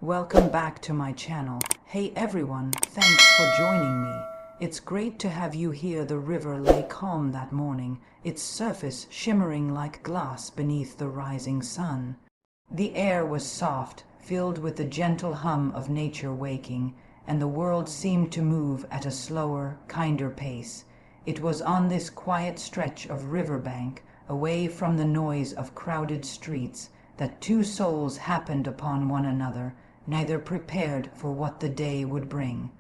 Welcome back to my channel. Hey everyone, thanks for joining me. It's great to have you here. The river lay calm that morning, its surface shimmering like glass beneath the rising sun. The air was soft, filled with the gentle hum of nature waking, and the world seemed to move at a slower, kinder pace. It was on this quiet stretch of riverbank, away from the noise of crowded streets, that two souls happened upon one another, neither prepared for what the day would bring.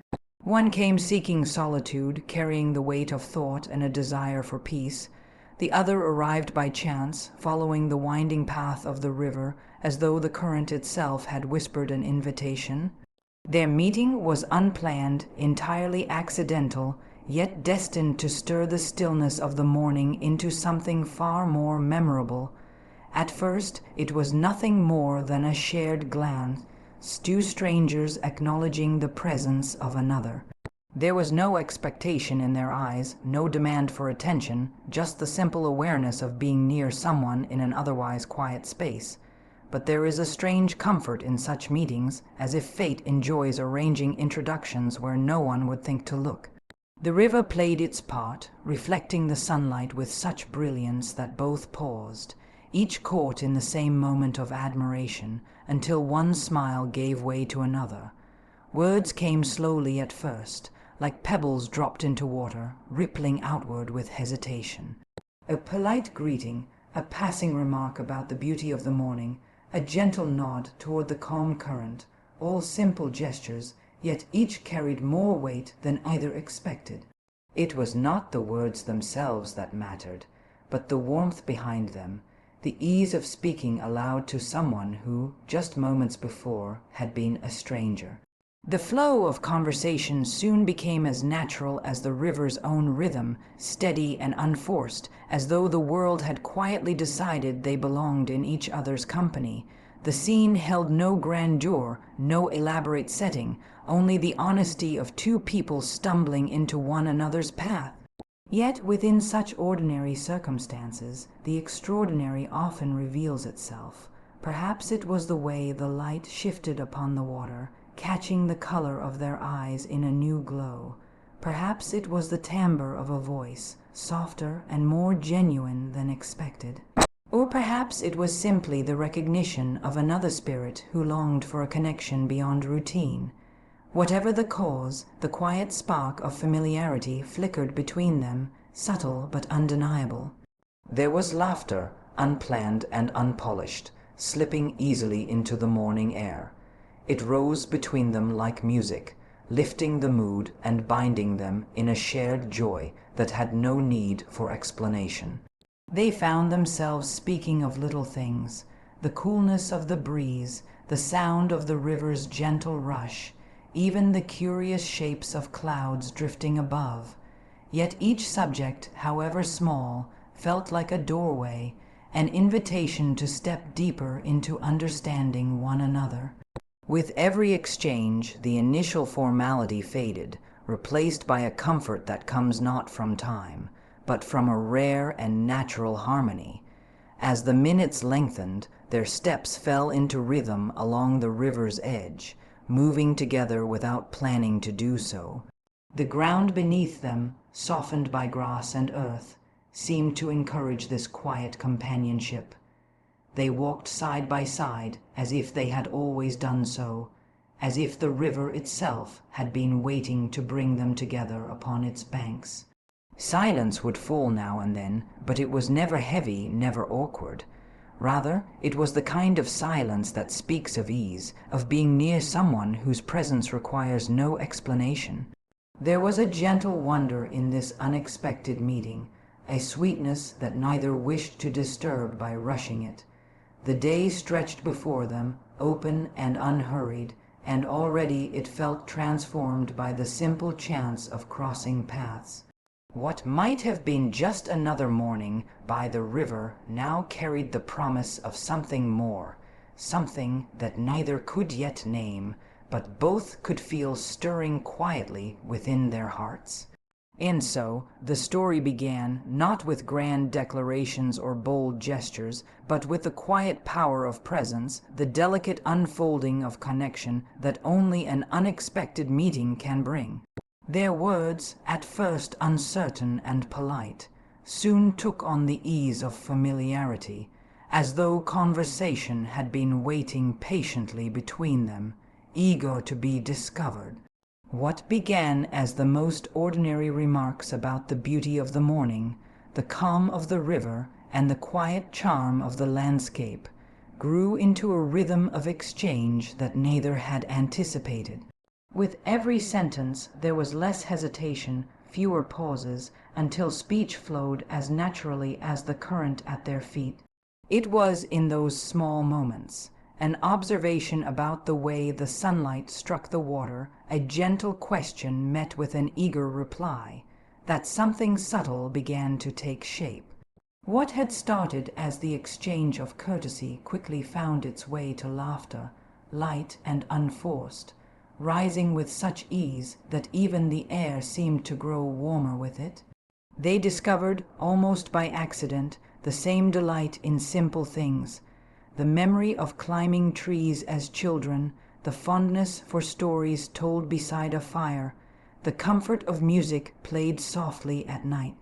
One came seeking solitude, carrying the weight of thought and a desire for peace. The other arrived by chance, following the winding path of the river, as though the current itself had whispered an invitation. Their meeting was unplanned, entirely accidental, yet destined to stir the stillness of the morning into something far more memorable. At first, it was nothing more than a shared glance, two strangers acknowledging the presence of another. There was no expectation in their eyes, no demand for attention, just the simple awareness of being near someone in an otherwise quiet space. But there is a strange comfort in such meetings, as if fate enjoys arranging introductions where no one would think to look. The river played its part, reflecting the sunlight with such brilliance that both paused, each caught in the same moment of admiration, until one smile gave way to another. Words came slowly at first, like pebbles dropped into water, rippling outward with hesitation. A polite greeting, a passing remark about the beauty of the morning, a gentle nod toward the calm current, all simple gestures, yet each carried more weight than either expected. It was not the words themselves that mattered, but the warmth behind them, the ease of speaking aloud to someone who, just moments before, had been a stranger. The flow of conversation soon became as natural as the river's own rhythm, steady and unforced, as though the world had quietly decided they belonged in each other's company. The scene held no grandeur, no elaborate setting, only the honesty of two people stumbling into one another's path. Yet within such ordinary circumstances, the extraordinary often reveals itself. Perhaps it was the way the light shifted upon the water, catching the color of their eyes in a new glow. Perhaps it was the timbre of a voice, softer and more genuine than expected. Or perhaps it was simply the recognition of another spirit who longed for a connection beyond routine. Whatever the cause, the quiet spark of familiarity flickered between them, subtle but undeniable. There was laughter, unplanned and unpolished, slipping easily into the morning air. It rose between them like music, lifting the mood and binding them in a shared joy that had no need for explanation. They found themselves speaking of little things, the coolness of the breeze, the sound of the river's gentle rush, even the curious shapes of clouds drifting above. Yet each subject, however small, felt like a doorway, an invitation to step deeper into understanding one another. With every exchange, the initial formality faded, replaced by a comfort that comes not from time, but from a rare and natural harmony. As the minutes lengthened, their steps fell into rhythm along the river's edge, moving together without planning to do so. The ground beneath them, softened by grass and earth, seemed to encourage this quiet companionship. They walked side by side as if they had always done so, as if the river itself had been waiting to bring them together upon its banks. Silence would fall now and then, but it was never heavy, never awkward. Rather, it was the kind of silence that speaks of ease, of being near someone whose presence requires no explanation. There was a gentle wonder in this unexpected meeting, a sweetness that neither wished to disturb by rushing it. The day stretched before them, open and unhurried, and already it felt transformed by the simple chance of crossing paths. What might have been just another morning by the river now carried the promise of something more, something that neither could yet name, but both could feel stirring quietly within their hearts. And so, the story began not with grand declarations or bold gestures, but with the quiet power of presence, the delicate unfolding of connection that only an unexpected meeting can bring. Their words, at first uncertain and polite, soon took on the ease of familiarity, as though conversation had been waiting patiently between them, eager to be discovered. What began as the most ordinary remarks about the beauty of the morning, the calm of the river, and the quiet charm of the landscape, grew into a rhythm of exchange that neither had anticipated. With every sentence there was less hesitation, fewer pauses, until speech flowed as naturally as the current at their feet. It was in those small moments, an observation about the way the sunlight struck the water, a gentle question met with an eager reply, that something subtle began to take shape. What had started as the exchange of courtesy quickly found its way to laughter, light and unforced, rising with such ease that even the air seemed to grow warmer with it. They discovered, almost by accident, the same delight in simple things, the memory of climbing trees as children, the fondness for stories told beside a fire, the comfort of music played softly at night.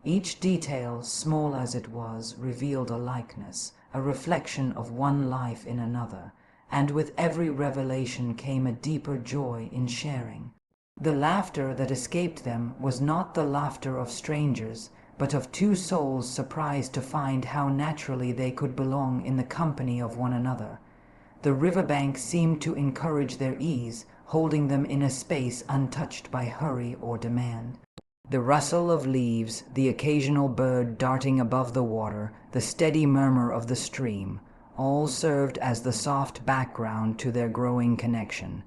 Each detail, small as it was, revealed a likeness, a reflection of one life in another, and with every revelation came a deeper joy in sharing. The laughter that escaped them was not the laughter of strangers, but of two souls surprised to find how naturally they could belong in the company of one another. The riverbank seemed to encourage their ease, holding them in a space untouched by hurry or demand. The rustle of leaves, the occasional bird darting above the water, the steady murmur of the stream, all served as the soft background to their growing connection.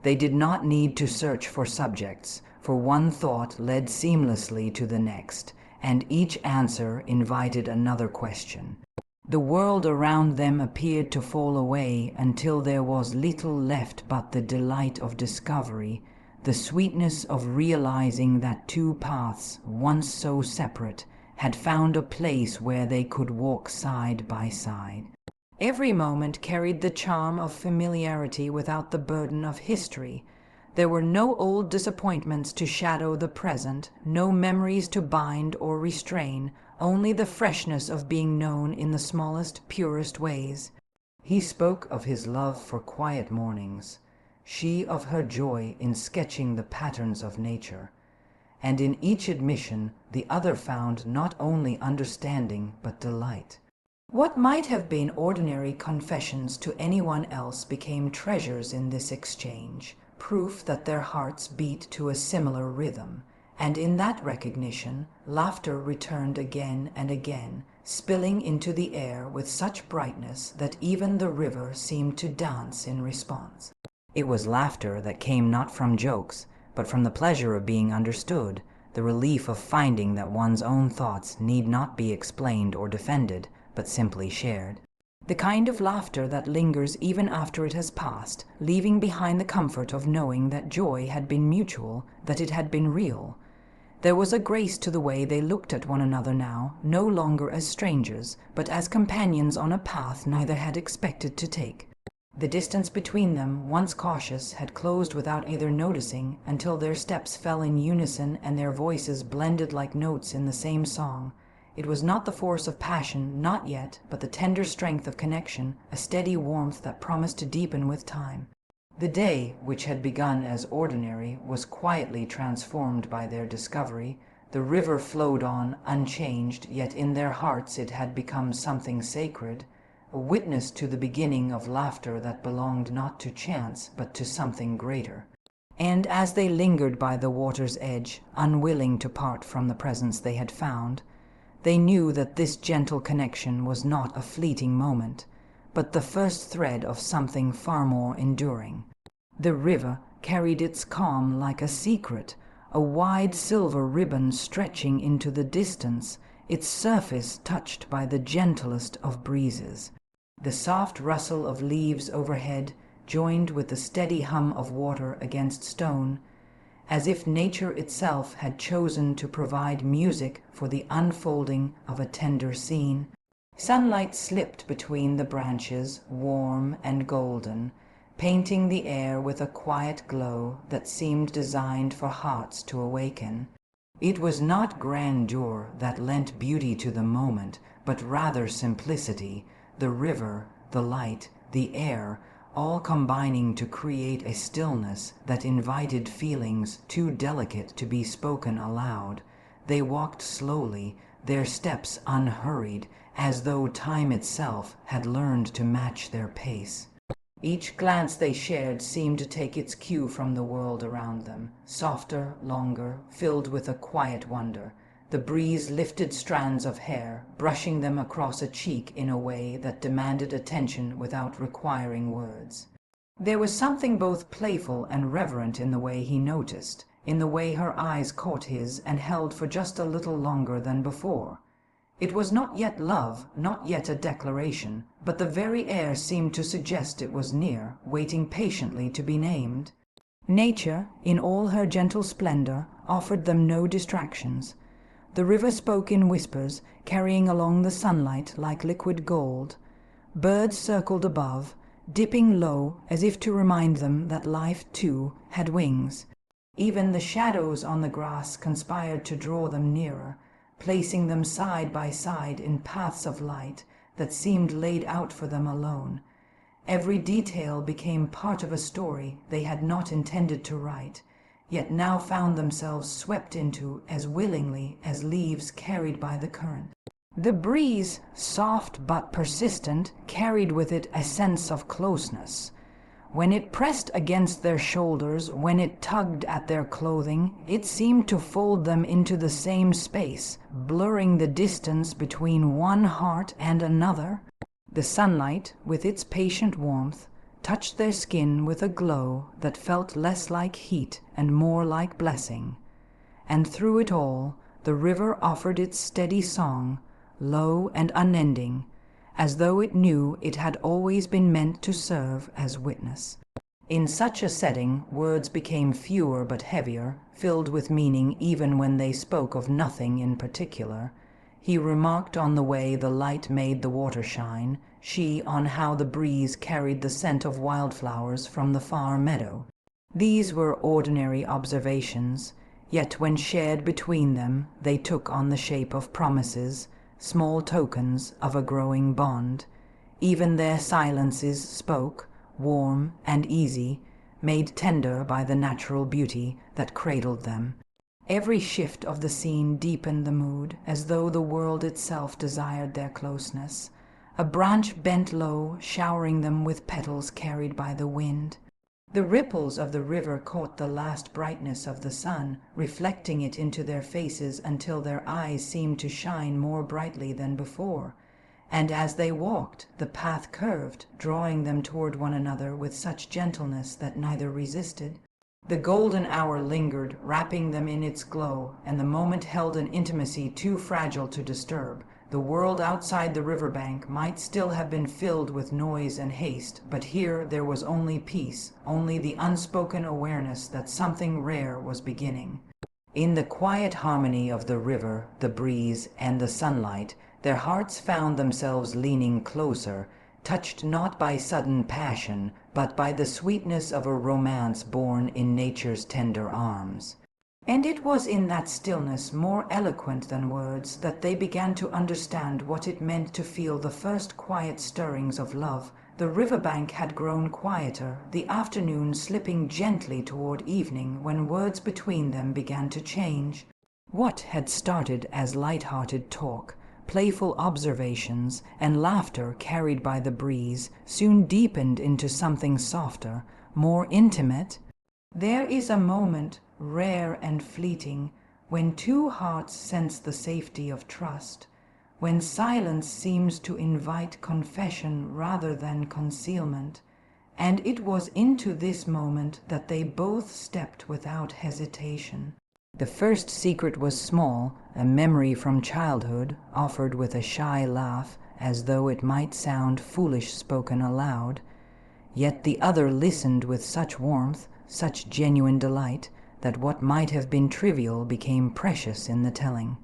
They did not need to search for subjects, for one thought led seamlessly to the next, and each answer invited another question. The world around them appeared to fall away until there was little left but the delight of discovery, the sweetness of realizing that two paths, once so separate, had found a place where they could walk side by side. Every moment carried the charm of familiarity without the burden of history. There were no old disappointments to shadow the present, no memories to bind or restrain, only the freshness of being known in the smallest, purest ways. He spoke of his love for quiet mornings, she of her joy in sketching the patterns of nature, and in each admission the other found not only understanding but delight. What might have been ordinary confessions to anyone else became treasures in this exchange, proof that their hearts beat to a similar rhythm, and in that recognition laughter returned again and again, spilling into the air with such brightness that even the river seemed to dance in response. It was laughter that came not from jokes, but from the pleasure of being understood, the relief of finding that one's own thoughts need not be explained or defended, but simply shared. The kind of laughter that lingers even after it has passed, leaving behind the comfort of knowing that joy had been mutual, that it had been real. There was a grace to the way they looked at one another now, no longer as strangers, but as companions on a path neither had expected to take. The distance between them, once cautious, had closed without either noticing, until their steps fell in unison and their voices blended like notes in the same song. It was not the force of passion, not yet, but the tender strength of connection, a steady warmth that promised to deepen with time. The day, which had begun as ordinary, was quietly transformed by their discovery. The river flowed on, unchanged, yet in their hearts it had become something sacred, a witness to the beginning of laughter that belonged not to chance, but to something greater. And as they lingered by the water's edge, unwilling to part from the presence they had found, they knew that this gentle connection was not a fleeting moment, but the first thread of something far more enduring. The river carried its calm like a secret, a wide silver ribbon stretching into the distance, its surface touched by the gentlest of breezes. The soft rustle of leaves overhead joined with the steady hum of water against stone, as if nature itself had chosen to provide music for the unfolding of a tender scene. Sunlight slipped between the branches, warm and golden, painting the air with a quiet glow that seemed designed for hearts to awaken. It was not grandeur that lent beauty to the moment, but rather simplicity, the river, the light, the air, all combining to create a stillness that invited feelings too delicate to be spoken aloud. They walked slowly, their steps unhurried, as though time itself had learned to match their pace. Each glance they shared seemed to take its cue from the world around them, softer, longer, filled with a quiet wonder. The breeze lifted strands of hair, brushing them across a cheek in a way that demanded attention without requiring words. There was something both playful and reverent in the way he noticed, in the way her eyes caught his and held for just a little longer than before. It was not yet love, not yet a declaration, but the very air seemed to suggest it was near, waiting patiently to be named. Nature, in all her gentle splendor, offered them no distractions. The river spoke in whispers, carrying along the sunlight like liquid gold. Birds circled above, dipping low as if to remind them that life, too, had wings. Even the shadows on the grass conspired to draw them nearer, placing them side by side in paths of light that seemed laid out for them alone. Every detail became part of a story they had not intended to write, yet now found themselves swept into as willingly as leaves carried by the current. The breeze, soft but persistent, carried with it a sense of closeness. When it pressed against their shoulders, when it tugged at their clothing, it seemed to fold them into the same space, blurring the distance between one heart and another. The sunlight, with its patient warmth, touched their skin with a glow that felt less like heat and more like blessing. And through it all, the river offered its steady song, low and unending, as though it knew it had always been meant to serve as witness. In such a setting, words became fewer but heavier, filled with meaning even when they spoke of nothing in particular. He remarked on the way the light made the water shine, she on how the breeze carried the scent of wildflowers from the far meadow. These were ordinary observations, yet when shared between them, they took on the shape of promises, small tokens of a growing bond. Even their silences spoke, warm and easy, made tender by the natural beauty that cradled them. Every shift of the scene deepened the mood, as though the world itself desired their closeness. A branch bent low, showering them with petals carried by the wind. The ripples of the river caught the last brightness of the sun, reflecting it into their faces until their eyes seemed to shine more brightly than before. And as they walked, the path curved, drawing them toward one another with such gentleness that neither resisted. The golden hour lingered, wrapping them in its glow, and the moment held an intimacy too fragile to disturb. The world outside the riverbank might still have been filled with noise and haste, but here there was only peace, only the unspoken awareness that something rare was beginning. In the quiet harmony of the river, the breeze, and the sunlight, their hearts found themselves leaning closer, touched not by sudden passion, but by the sweetness of a romance born in nature's tender arms. And it was in that stillness, more eloquent than words, that they began to understand what it meant to feel the first quiet stirrings of love. The riverbank had grown quieter, the afternoon slipping gently toward evening when words between them began to change. What had started as light-hearted talk, playful observations, and laughter carried by the breeze soon deepened into something softer, more intimate. There is a moment, rare and fleeting, when two hearts sense the safety of trust, when silence seems to invite confession rather than concealment, and it was into this moment that they both stepped without hesitation. The first secret was small, a memory from childhood, offered with a shy laugh, as though it might sound foolish spoken aloud. Yet the other listened with such warmth, such genuine delight, that what might have been trivial became precious in the telling.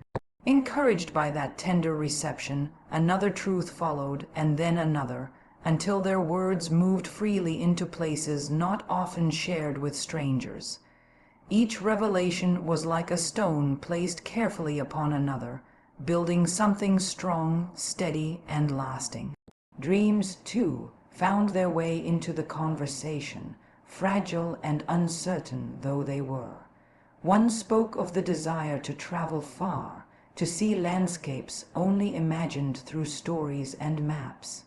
Encouraged by that tender reception, another truth followed, and then another, until their words moved freely into places not often shared with strangers. Each revelation was like a stone placed carefully upon another, building something strong, steady, and lasting. Dreams, too, found their way into the conversation, fragile and uncertain though they were. One spoke of the desire to travel far, to see landscapes only imagined through stories and maps.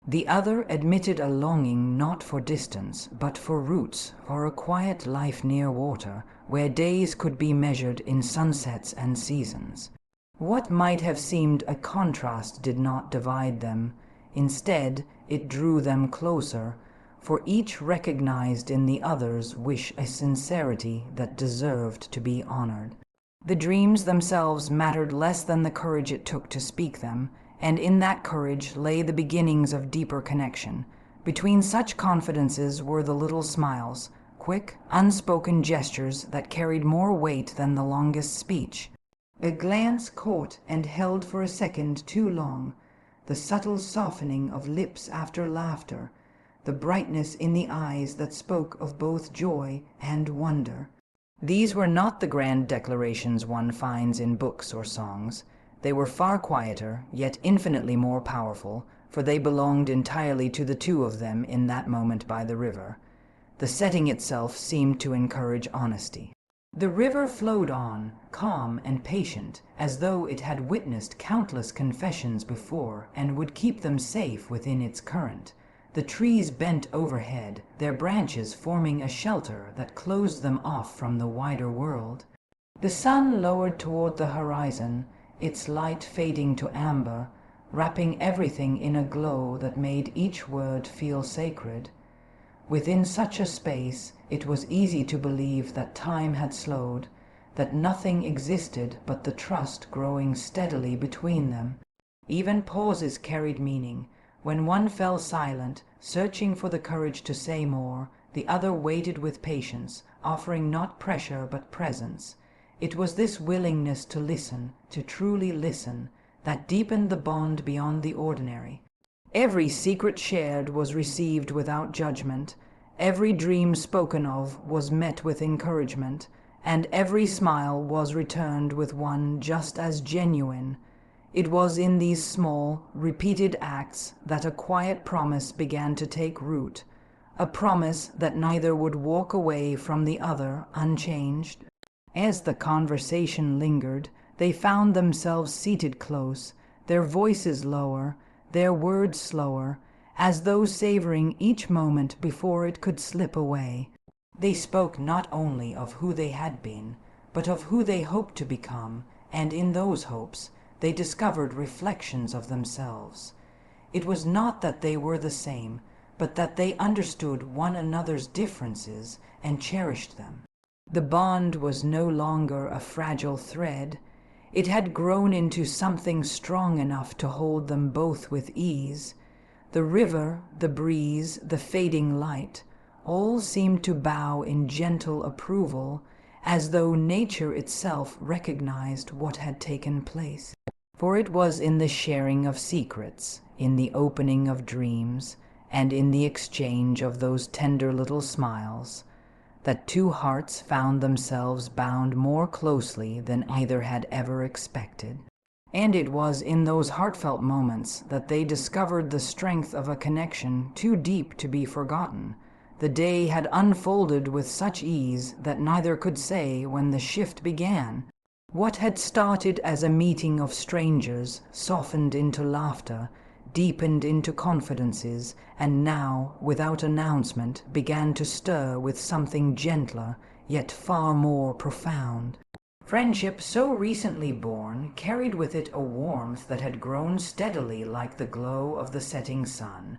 The other admitted a longing not for distance, but for roots, for a quiet life near water, where days could be measured in sunsets and seasons. What might have seemed a contrast did not divide them. Instead, it drew them closer, for each recognized in the other's wish a sincerity that deserved to be honored. The dreams themselves mattered less than the courage it took to speak them, and in that courage lay the beginnings of deeper connection. Between such confidences were the little smiles, quick, unspoken gestures that carried more weight than the longest speech. A glance caught and held for a second too long, the subtle softening of lips after laughter, the brightness in the eyes that spoke of both joy and wonder. These were not the grand declarations one finds in books or songs. They were far quieter, yet infinitely more powerful, for they belonged entirely to the two of them in that moment by the river. The setting itself seemed to encourage honesty. The river flowed on, calm and patient, as though it had witnessed countless confessions before and would keep them safe within its current. The trees bent overhead, their branches forming a shelter that closed them off from the wider world. The sun lowered toward the horizon, its light fading to amber, wrapping everything in a glow that made each word feel sacred. Within such a space, it was easy to believe that time had slowed, that nothing existed but the trust growing steadily between them. Even pauses carried meaning. When one fell silent, searching for the courage to say more, the other waited with patience, offering not pressure but presence. It was this willingness to listen, to truly listen, that deepened the bond beyond the ordinary. Every secret shared was received without judgment, every dream spoken of was met with encouragement, and every smile was returned with one just as genuine. It was in these small, repeated acts that a quiet promise began to take root, a promise that neither would walk away from the other unchanged. As the conversation lingered, they found themselves seated close, their voices lower, their words slower, as though savoring each moment before it could slip away. They spoke not only of who they had been, but of who they hoped to become, and in those hopes they discovered reflections of themselves. It was not that they were the same, but that they understood one another's differences and cherished them. The bond was no longer a fragile thread. It had grown into something strong enough to hold them both with ease. The river, the breeze, the fading light, all seemed to bow in gentle approval, as though nature itself recognized what had taken place. For it was in the sharing of secrets, in the opening of dreams, and in the exchange of those tender little smiles, that two hearts found themselves bound more closely than either had ever expected. And it was in those heartfelt moments that they discovered the strength of a connection too deep to be forgotten. The day had unfolded with such ease that neither could say when the shift began. What had started as a meeting of strangers softened into laughter, deepened into confidences, and now, without announcement, began to stir with something gentler, yet far more profound. Friendship so recently born carried with it a warmth that had grown steadily like the glow of the setting sun,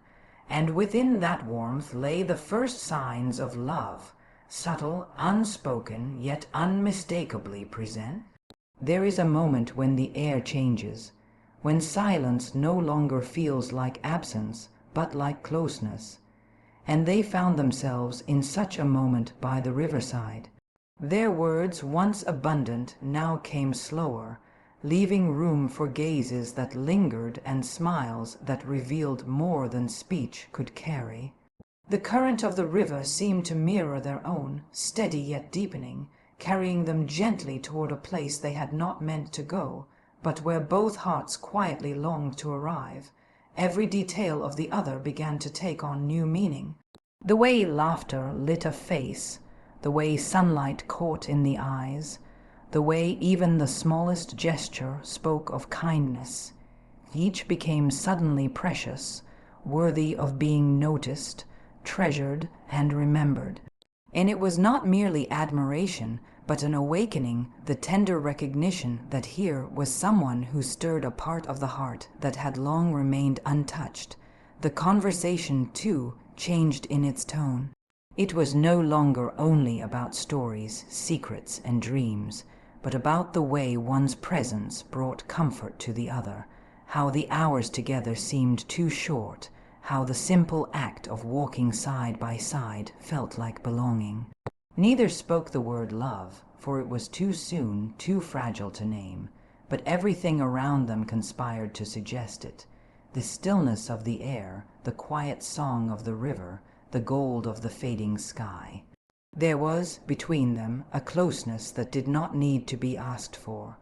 and within that warmth lay the first signs of love, subtle, unspoken, yet unmistakably present. There is a moment when the air changes, when silence no longer feels like absence, but like closeness, and they found themselves in such a moment by the riverside. Their words, once abundant, now came slower, leaving room for gazes that lingered and smiles that revealed more than speech could carry. The current of the river seemed to mirror their own, steady yet deepening, carrying them gently toward a place they had not meant to go, but where both hearts quietly longed to arrive. Every detail of the other began to take on new meaning. The way laughter lit a face, the way sunlight caught in the eyes, the way even the smallest gesture spoke of kindness. Each became suddenly precious, worthy of being noticed, treasured, and remembered. And it was not merely admiration, but an awakening, the tender recognition that here was someone who stirred a part of the heart that had long remained untouched. The conversation, too, changed in its tone. It was no longer only about stories, secrets, and dreams, but about the way one's presence brought comfort to the other, how the hours together seemed too short, how the simple act of walking side by side felt like belonging. Neither spoke the word love, for it was too soon, too fragile to name, but everything around them conspired to suggest it. The stillness of the air, the quiet song of the river, the gold of the fading sky. There was, between them, a closeness that did not need to be asked for.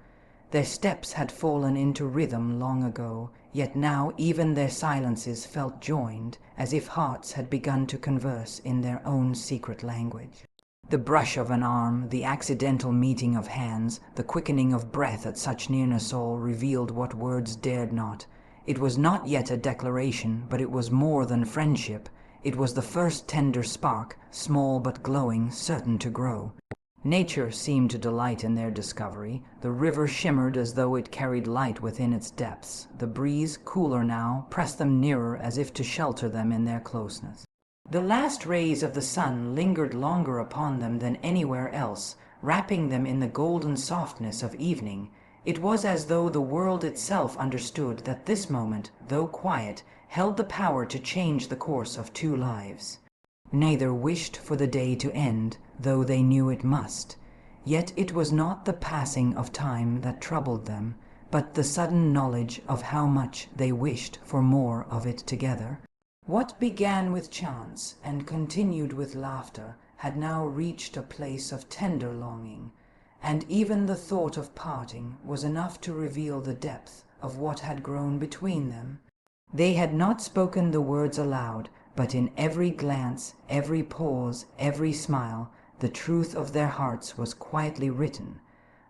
Their steps had fallen into rhythm long ago, yet now even their silences felt joined, as if hearts had begun to converse in their own secret language. The brush of an arm, the accidental meeting of hands, the quickening of breath at such nearness all revealed what words dared not. It was not yet a declaration, but it was more than friendship. It was the first tender spark, small but glowing, certain to grow. Nature seemed to delight in their discovery. The river shimmered as though it carried light within its depths. The breeze, cooler now, pressed them nearer as if to shelter them in their closeness. The last rays of the sun lingered longer upon them than anywhere else, wrapping them in the golden softness of evening. It was as though the world itself understood that this moment, though quiet, held the power to change the course of two lives. Neither wished for the day to end, though they knew it must. Yet it was not the passing of time that troubled them, but the sudden knowledge of how much they wished for more of it together. What began with chance and continued with laughter had now reached a place of tender longing, and even the thought of parting was enough to reveal the depth of what had grown between them. They had not spoken the words aloud, but in every glance, every pause, every smile, the truth of their hearts was quietly written.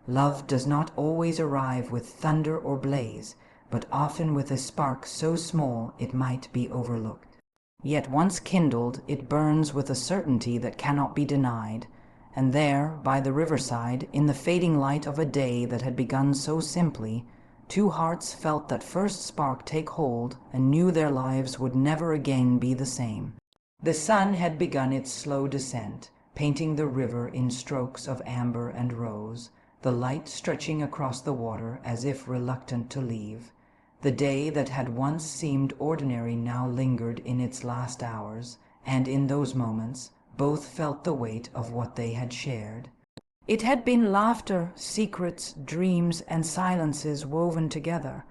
Love does not always arrive with thunder or blaze, but often with a spark so small it might be overlooked. Yet once kindled, it burns with a certainty that cannot be denied, and there, by the riverside, in the fading light of a day that had begun so simply, two hearts felt that first spark take hold and knew their lives would never again be the same. The sun had begun its slow descent, painting the river in strokes of amber and rose, the light stretching across the water as if reluctant to leave. The day that had once seemed ordinary now lingered in its last hours, and in those moments both felt the weight of what they had shared. It had been laughter, secrets, dreams, and silences woven together,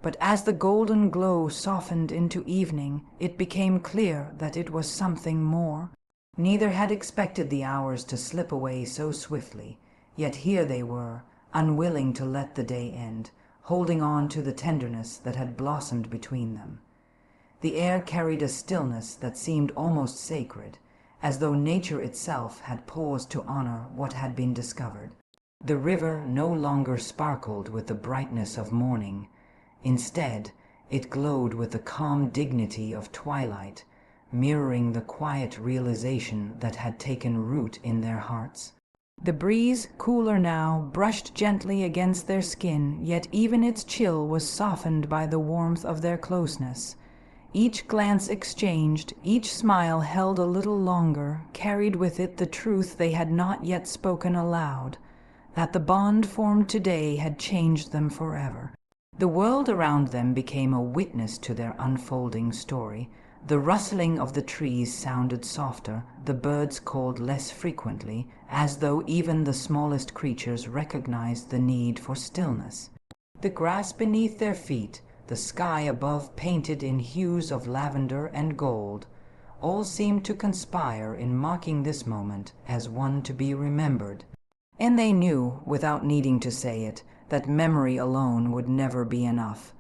but as the golden glow softened into evening, it became clear that it was something more. Neither had expected the hours to slip away so swiftly, yet here they were, unwilling to let the day end, holding on to the tenderness that had blossomed between them. The air carried a stillness that seemed almost sacred, as though nature itself had paused to honor what had been discovered. The river no longer sparkled with the brightness of morning. Instead, it glowed with the calm dignity of twilight, mirroring the quiet realization that had taken root in their hearts. The breeze, cooler now, brushed gently against their skin, yet even its chill was softened by the warmth of their closeness. Each glance exchanged, each smile held a little longer, carried with it the truth they had not yet spoken aloud, that the bond formed today had changed them forever. The world around them became a witness to their unfolding story, The rustling of the trees sounded softer, the birds called less frequently, as though even the smallest creatures recognized the need for stillness. The grass beneath their feet, the sky above painted in hues of lavender and gold, all seemed to conspire in marking this moment as one to be remembered. And they knew, without needing to say it, that memory alone would never be enough.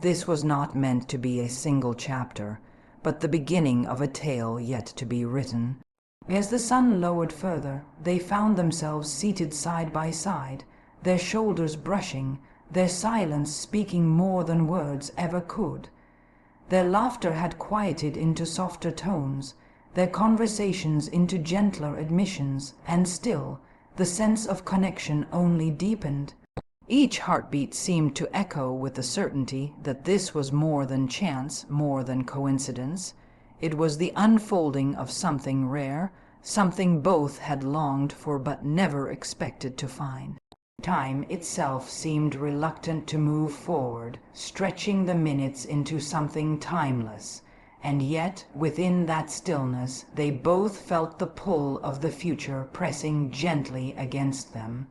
This was not meant to be a single chapter, but the beginning of a tale yet to be written. As the sun lowered further, they found themselves seated side by side, their shoulders brushing, their silence speaking more than words ever could. Their laughter had quieted into softer tones, their conversations into gentler admissions, and still, the sense of connection only deepened. Each heartbeat seemed to echo with the certainty that this was more than chance, more than coincidence. It was the unfolding of something rare, something both had longed for but never expected to find. Time itself seemed reluctant to move forward, stretching the minutes into something timeless, and yet within that stillness they both felt the pull of the future pressing gently against them.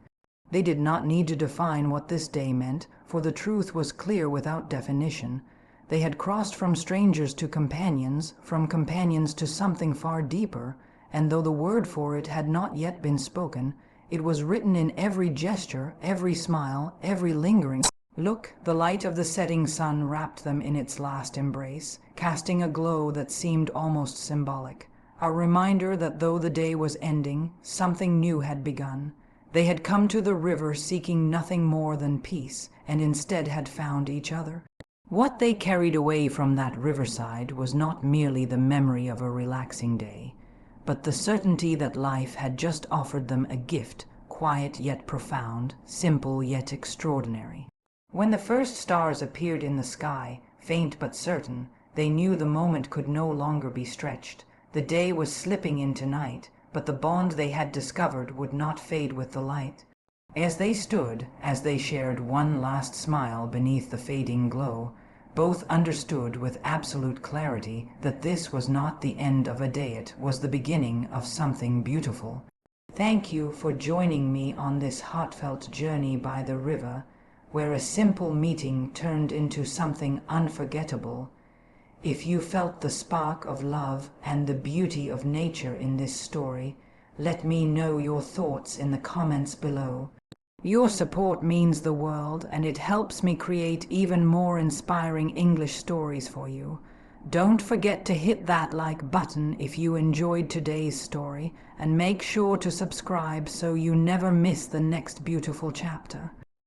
They did not need to define what this day meant, for the truth was clear without definition. They had crossed from strangers to companions, from companions to something far deeper, and though the word for it had not yet been spoken, it was written in every gesture, every smile, every lingering look. The light of the setting sun wrapped them in its last embrace, casting a glow that seemed almost symbolic, a reminder that though the day was ending, something new had begun. They had come to the river seeking nothing more than peace, and instead had found each other. What they carried away from that riverside was not merely the memory of a relaxing day, but the certainty that life had just offered them a gift, quiet yet profound, simple yet extraordinary. When the first stars appeared in the sky, faint but certain, they knew the moment could no longer be stretched. The day was slipping into night, but the bond they had discovered would not fade with the light. As they stood, as they shared one last smile beneath the fading glow, both understood with absolute clarity that this was not the end of a day, it was the beginning of something beautiful. Thank you for joining me on this heartfelt journey by the river, where a simple meeting turned into something unforgettable. If you felt the spark of love and the beauty of nature in this story, let me know your thoughts in the comments below. Your support means the world, and it helps me create even more inspiring English stories for you. Don't forget to hit that like button if you enjoyed today's story, and make sure to subscribe so you never miss the next beautiful chapter.